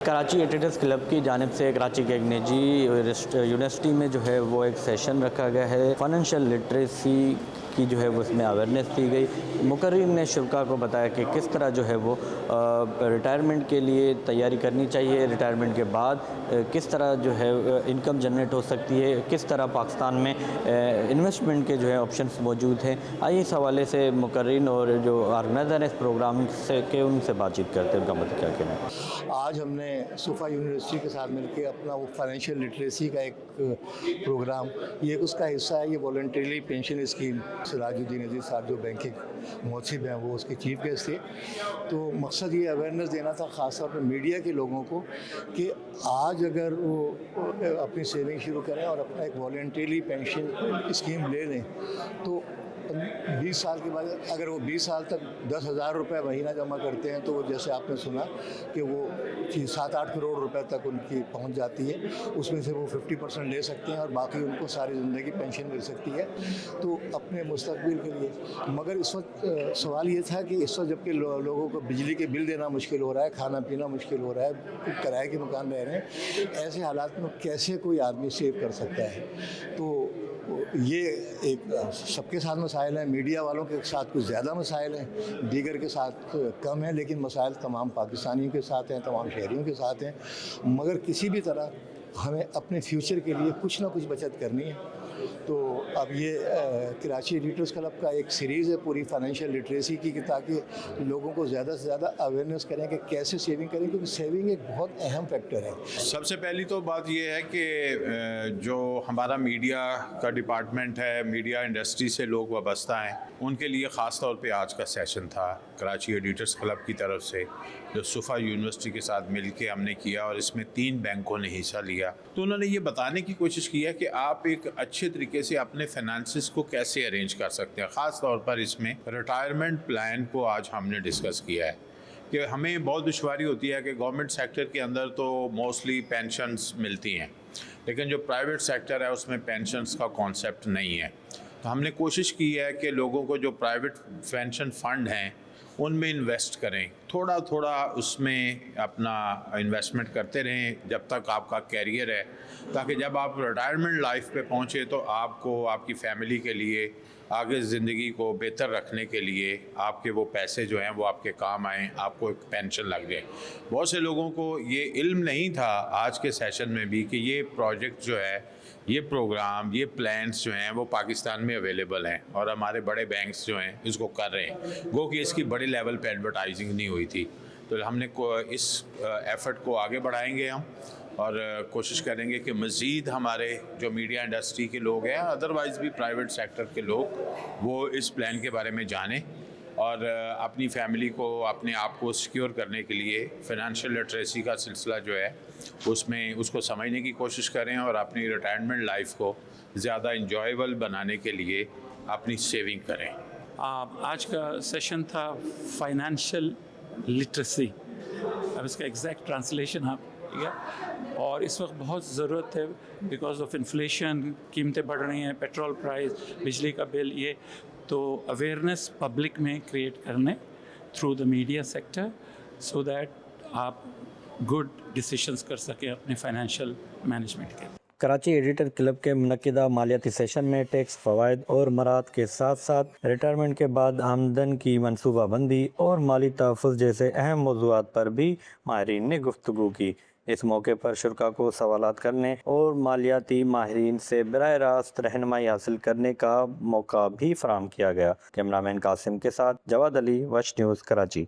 Karachi editors club کی جانب سے کراچی کے ایک نجی یونیورسٹی میں جو ہے وہ ایک سیشن رکھا گیا ہے، فائنینشیل لٹریسی کی جو ہے وہ اس میں اویئرنیس دی گئی۔ مقررین نے شرکاء کو بتایا کہ کس طرح جو ہے وہ ریٹائرمنٹ کے لیے تیاری کرنی چاہیے، ریٹائرمنٹ کے بعد کس طرح جو ہے انکم جنریٹ ہو سکتی ہے، کس طرح پاکستان میں انویسٹمنٹ کے جو ہے آپشنز موجود ہیں۔ آئیے اس حوالے سے مقررین اور جو آرگنائزر ہیں اس پروگرام سے کہ ان سے بات چیت کرتے ہیں، ان کا مطلب کیا کہنا ہے۔ آج ہم نے صوفہ یونیورسٹی کے ساتھ مل کے اپنا وہ فائنینشیل لٹریسی کا ایک پروگرام، یہ اس کا حصہ ہے، یہ voluntarily pension scheme. Siraj uddin عزیز صاحب جو بینکنگ محتسب ہیں وہ اس کے چیف گیسٹ تھے، تو مقصد یہ اویئرنیس دینا تھا خاص طور پہ میڈیا کے لوگوں کو کہ آج اگر وہ اپنی سیونگ شروع کریں اور اپنا ایک والنٹریلی پینشن اسکیم لے لیں تو 20 سال کے بعد اگر وہ 20 سال تک 10,000 روپے مہینہ جمع کرتے ہیں تو وہ جیسے آپ نے سنا کہ وہ 7-8 کروڑ روپے تک ان کی پہنچ جاتی ہے، اس میں سے وہ 50% لے سکتے ہیں اور باقی ان کو ساری زندگی پینشن مل سکتی ہے تو اپنے مستقبل کے لیے۔ مگر اس وقت سوال یہ تھا کہ اس وقت جب کہ لوگوں کو بجلی کے بل دینا مشکل ہو رہا ہے، کھانا پینا مشکل ہو رہا ہے، کرائے کے مکان رہ رہے ہیں، ایسے حالات میں کیسے کوئی آدمی سیو کر سکتا ہے؟ تو یہ ایک سب کے ساتھ مسائل ہیں، میڈیا والوں کے ساتھ کچھ زیادہ مسائل ہیں، دیگر کے ساتھ کم ہیں، لیکن مسائل تمام پاکستانیوں کے ساتھ ہیں، تمام شہریوں کے ساتھ ہیں۔ مگر کسی بھی طرح ہمیں اپنے فیوچر کے لیے کچھ نہ کچھ بچت کرنی ہے۔ تو اب یہ کراچی ایڈیٹرز کلب کا ایک سیریز ہے پوری فائنینشیل لٹریسی کی کہ تاکہ لوگوں کو زیادہ سے زیادہ اویئرنیس کریں کہ کیسے سیونگ کریں، کیونکہ سیونگ ایک بہت اہم فیکٹر ہے۔ سب سے پہلی تو بات یہ ہے کہ جو ہمارا میڈیا کا ڈپارٹمنٹ ہے، میڈیا انڈسٹری سے لوگ وابستہ ہیں، ان کے لیے خاص طور پہ آج کا سیشن تھا کراچی ایڈیٹرز کلب کی طرف سے، جو صوفہ یونیورسٹی کے ساتھ مل کے ہم نے کیا اور اس میں 3 بینکوں نے حصہ لیا۔ تو انہوں نے یہ بتانے کی کوشش کی ہے کہ آپ ایک اچھے طریقے سے اپنے فائنانسز کو کیسے ارینج کر سکتے ہیں۔ خاص طور پر اس میں ریٹائرمنٹ پلان کو آج ہم نے ڈسکس کیا ہے کہ ہمیں بہت دشواری ہوتی ہے کہ گورنمنٹ سیکٹر کے اندر تو موسٹلی پینشنز ملتی ہیں، لیکن جو پرائیویٹ سیکٹر ہے اس میں پینشنز کا کانسیپٹ نہیں ہے۔ تو ہم نے کوشش کی ہے کہ لوگوں کو جو پرائیویٹ پینشن فنڈ ہیں ان میں انویسٹ کریں، تھوڑا تھوڑا اس میں اپنا انویسٹمنٹ کرتے رہیں جب تک آپ کا کیریئر ہے، تاکہ جب آپ ریٹائرمنٹ لائف پہ پہنچے تو آپ کو آپ کی فیملی کے لیے آگے زندگی کو بہتر رکھنے کے لیے آپ کے وہ پیسے جو ہیں وہ آپ کے کام آئیں، آپ کو ایک پینشن لگ جائے۔ بہت سے لوگوں کو یہ علم نہیں تھا آج کے سیشن میں بھی کہ یہ پروجیکٹ جو ہے، یہ پروگرام، یہ پلانس جو ہیں وہ پاکستان میں اویلیبل ہیں اور ہمارے بڑے بینکس جو ہیں اس کو کر رہے ہیں، گو کہ اس کی بڑے لیول پہ ایڈورٹائزنگ نہیں ہوئی تھی۔ تو ہم نے اس ایفرٹ کو آگے بڑھائیں گے ہم اور کوشش کریں گے کہ مزید ہمارے جو میڈیا انڈسٹری کے لوگ ہیں، ادروائز بھی پرائیویٹ سیکٹر کے لوگ، وہ اس پلان کے بارے میں جانیں اور اپنی فیملی کو، اپنے آپ کو سیکیور کرنے کے لیے فائنینشیل لٹریسی کا سلسلہ جو ہے اس میں اس کو سمجھنے کی کوشش کریں اور اپنی ریٹائرمنٹ لائف کو زیادہ انجوائیبل بنانے کے لیے اپنی سیونگ کریں۔ آج کا سیشن تھا فائنینشیل لٹریسی، اب اس کا ایگزیکٹ ٹرانسلیشن آپ ٹھیک ہے، اور اس وقت بہت ضرورت ہے بیکاز آف انفلیشن، قیمتیں بڑھ رہی ہیں، پیٹرول پرائز، بجلی کا بل، یہ تو اویئرنیس پبلک میں کریٹ کرنے through the media sector so that آپ گڈ ڈیسیشنز کر سکیں اپنے فائنینشیل مینجمنٹ کے۔ کراچی ایڈیٹر کلب کے منعقدہ مالیاتی سیشن میں ٹیکس فوائد اور مراعات کے ساتھ ساتھ ریٹائرمنٹ کے بعد آمدن کی منصوبہ بندی اور مالی تحفظ جیسے اہم موضوعات پر بھی ماہرین نے گفتگو کی۔ اس موقع پر شرکاء کو سوالات کرنے اور مالیاتی ماہرین سے براہ راست رہنمائی حاصل کرنے کا موقع بھی فراہم کیا گیا۔ کیمرہ مین قاسم کے ساتھ جواد علی، وش نیوز، کراچی۔